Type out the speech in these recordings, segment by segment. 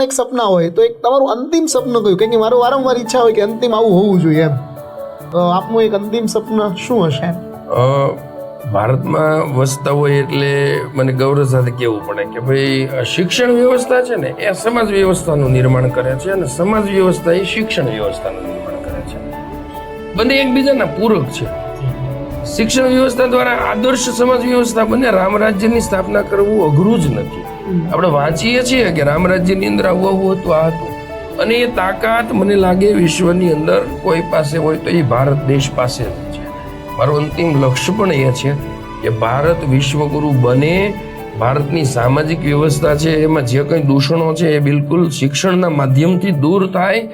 એક સપના હોય તો એક તમારું અંતિમ સપનું કયું? કારણ કે મારું વારંવાર ઈચ્છા હોય કે અંતિમ આવું હોવું જોઈએ એમ. તો આપનું એક અંતિમ સપનું શું હશે? ભારતમાં વસતા હોય એટલે મને ગૌરવ સાથે કહેવું પડે કે ભાઈ શિક્ષણ વ્યવસ્થા છે ને એ સમાજ વ્યવસ્થાનું નિર્માણ કરે છે અને સમાજ વ્યવસ્થા એ શિક્ષણ વ્યવસ્થાનું નિર્માણ કરે છે. બંને એકબીજાના પૂરક છે. શિક્ષણ વ્યવસ્થા દ્વારા આદર્શ સમાજ વ્યવસ્થા બને. રામ રાજ્યની સ્થાપના કરવું અઘરું જ નથી. આપણે વાંચીએ છીએ કે રામ રાજ્યની અંદર આવું આવું હતું, આ હતું, અને એ તાકાત મને લાગે વિશ્વની અંદર કોઈ પાસે હોય તો એ ભારત દેશ પાસે જ છે. મારું અંતિમ લક્ષ્ય પણ એ છે કે ભારત વિશ્વગુરુ બને. ભારતની સામાજિક વ્યવસ્થા છે એમાં જે કંઈ દૂષણો છે એ બિલકુલ શિક્ષણના માધ્યમથી દૂર થાય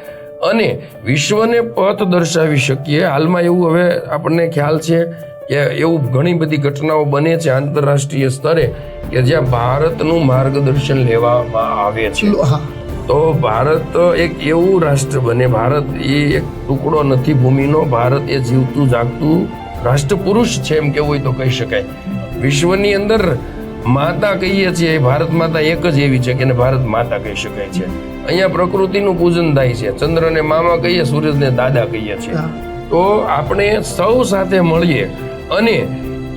અને વિશ્વને પથ દર્શાવી શકીએ. હાલમાં એવું હવે આપણને ખ્યાલ છે કે એવું ઘણી બધી ઘટનાઓ બને છે આંતરરાષ્ટ્રીય સ્તરે કે જ્યાં ભારતનું માર્ગદર્શન લેવામાં આવે છે. તો ભારત એક એવું રાષ્ટ્ર બને. ભારત એ એક ટુકડો નથી ભૂમિનો. ભારત એ જીવતું જાગતું રાષ્ટ્ર પુરુષ છે એમ કેવું હોય તો કહી શકાય. વિશ્વની અંદર માતા કહીએ છીએ, ભારત માતા એક જ એવી છે કે ભારત માતા કહી શકાય છે. અહીંયા પ્રકૃતિનું પૂજન થાય છે. ચંદ્રને મામા કહીએ, સૂર્યને દાદા કહીએ છીએ. તો આપણે સૌ સાથે મળીએ અને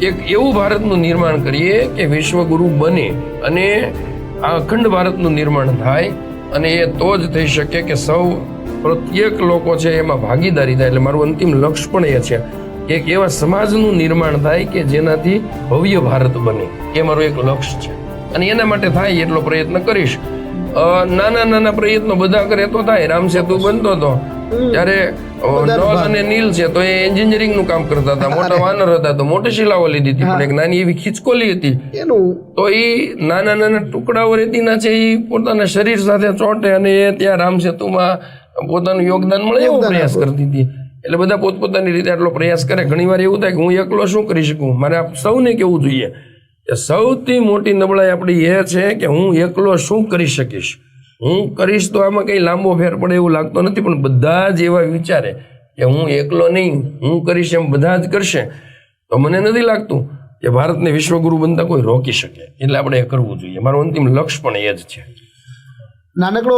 એક એવું ભારતનું નિર્માણ કરીએ કે વિશ્વગુરુ બને અને આ અખંડ ભારતનું નિર્માણ થાય. અને એ તો જ થઈ શકે કે સૌ પ્રત્યેક લોકો છે એમાં ભાગીદારી થાય. એટલે મારું અંતિમ લક્ષ્ય પણ એ છે કે એક એવા સમાજનું નિર્માણ થાય કે જેનાથી ભવ્ય ભારત બને. એ મારું એક લક્ષ્ય છે અને એના માટે થાય એટલો પ્રયત્ન કરીશ. નાના નાના પ્રયત્નો બધા કરે તો થાય. રામ સેતુ બનતો હતો ત્યારે નળ અને નીલ છે તો એ એન્જિનિયરિંગ નું કામ કરતા હતા. મોટા વાનર હતા તો મોટી શિલાઓ લીધી હતી, પણ એક નાની એવી ખીચકોલી હતી તો એ નાના નાના ટુકડાઓ રેતીના છે એ પોતાના શરીર સાથે ચોંટે અને એ ત્યાં રામ સેતુમાં પોતાનું યોગદાન મળે એવો પ્રયાસ કરતી હતી. એટલે બધા પોતપોતાની રીતે આટલો પ્રયાસ કરે. ઘણી વાર એવું થાય કે હું એકલો શું કરી શકું. મારે સૌને કેવું જોઈએ કે સૌથી મોટી નબળાઈ આપણી એ છે કે હું એકલો શું કરી શકીશ. હું કરીશ તો આમાં કંઈ લાંબો ફેર પડે એવું લાગતો નથી, પણ બધા જ એવા વિચારે કે હું એકલો નહીં, હું કરીશ એમ બધા જ કરશે તો મને નથી લાગતું કે ભારતને વિશ્વગુરુ બનતા કોઈ રોકી શકે. એટલે આપણે એ કરવું જોઈએ. મારું અંતિમ લક્ષ્ય પણ એ જ છે. નાનકડો